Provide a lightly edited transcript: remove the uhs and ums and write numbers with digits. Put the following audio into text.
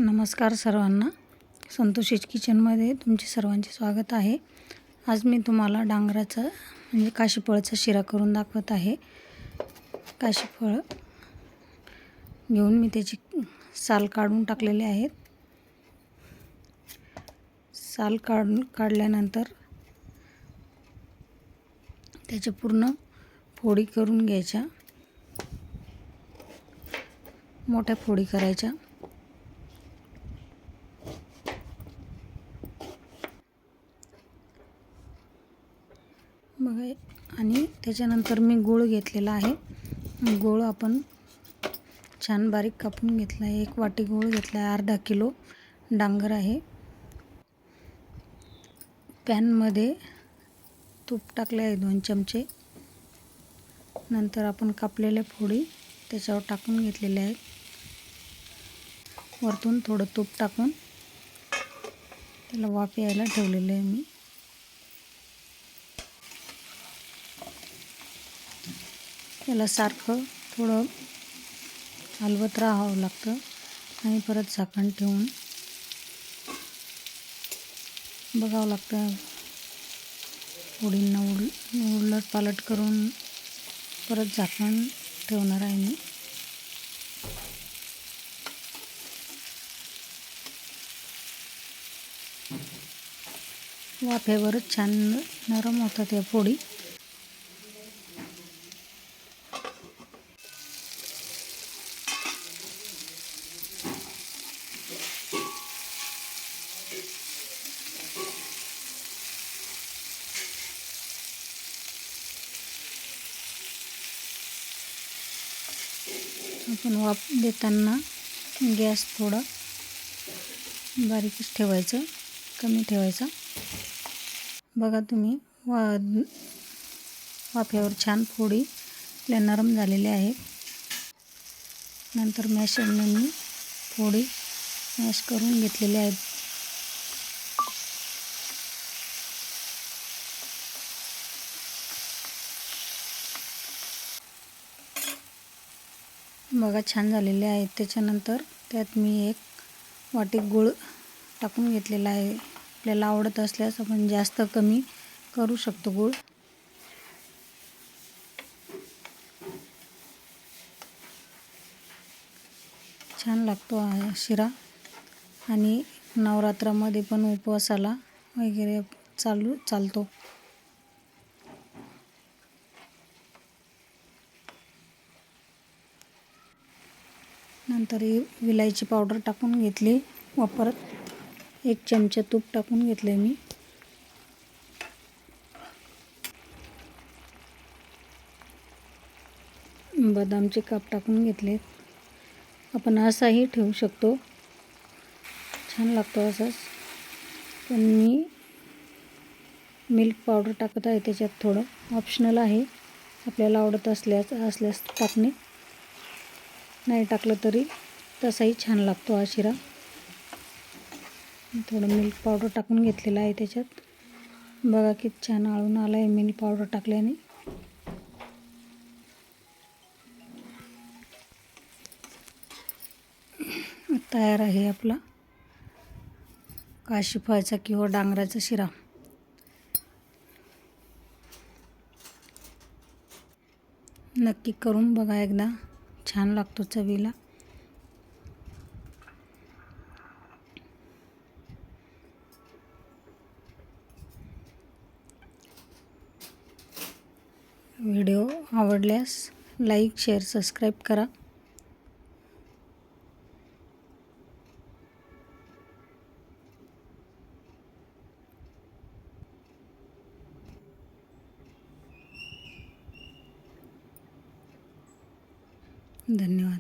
नमस्कार सर्वांना, संतोषीज किचनमध्ये तुमचे सर्वांचे स्वागत आहे। आज मी तुम्हाला डांगराचा म्हणजे काशीफळाचा शिरा करून दाखवत आहे। काशीफळ घेऊन मी त्याची साल काढून टाकलेले आहेत। साल काढल्यानंतर त्याच्या पूर्ण फोडी करून घ्यायच्या, मोठ्या फोडी करायच्या। बघा, आणि त्याच्यानंतर मी गूळ घेतलेला आहे। गूळ आपण छान बारीक कापून घेतला आहे। 1 वाटी गूळ घेतला आहे। अर्धा किलो डांगर आहे। पॅनमध्ये तूप टाकले आहे 2 चमचे। नंतर आपण कापलेल्या फोडी त्याच्यावर टाकून घेतलेल्या आहेत। वरतून थोडं तूप टाकून त्याला वाफ यायला ठेवलेलं आहे मी। त्याला सारखं थोडं हलवत राहावं लागतं आणि परत झाकण ठेवून बघावं लागतं। फोडींना उलट पालट करून परत झाकण ठेवणार आहे मी। वाफेवरच छान नरम होतात या फोडी। आपण वाफ देताना गॅस थोडा बारीकच ठेवायचा, कमी ठेवायचा। बघा तुम्ही वाफेवर छान फोडी नरम झालेल्या आहेत। नंतर मॅशरने मी फोडी मॅश करून घेतलेल्या आहेत। बघा छान झालेले आहेत। त्याच्यानंतर त्यात मी 1 वाटी गूळ टाकून घेतलेला आहे। आपल्याला आवडत असल्यास आपण जास्त कमी करू शकतो गूळ। छान लागतो हा शिरा आणि नवरात्रामध्ये पण उपवासाला वगैरे चालतो। नंतर विलायची पावडर टाकून घेतली व परत 1 चमचा तूप टाकून घेतले मी। बदामचे काप टाकून घेतले। आपण असाही ठेवू शकतो, छान लागतो असाच। पण मी मिल्क पावडर टाकत आहे त्याच्यात, थोडं ऑप्शनल आहे। आपल्याला आवडत असल्यास टाकणे, नाही टाकलं तरी तसाही छान लागतो हा शिरा। थोडं मिल्क पावडर टाकून घेतलेलं आहे त्याच्यात। बघा किती छान आळून आलं आहे मिल्क पावडर टाकल्याने। तयार आहे आपला काशीफळाचा किंवा डांगराचा शिरा। नक्की करून बघा एकदा, छान लागतो चवीला। व्हिडिओ आवडल्यास लाईक, शेअर, सबस्क्राईब करा। धन्यवाद।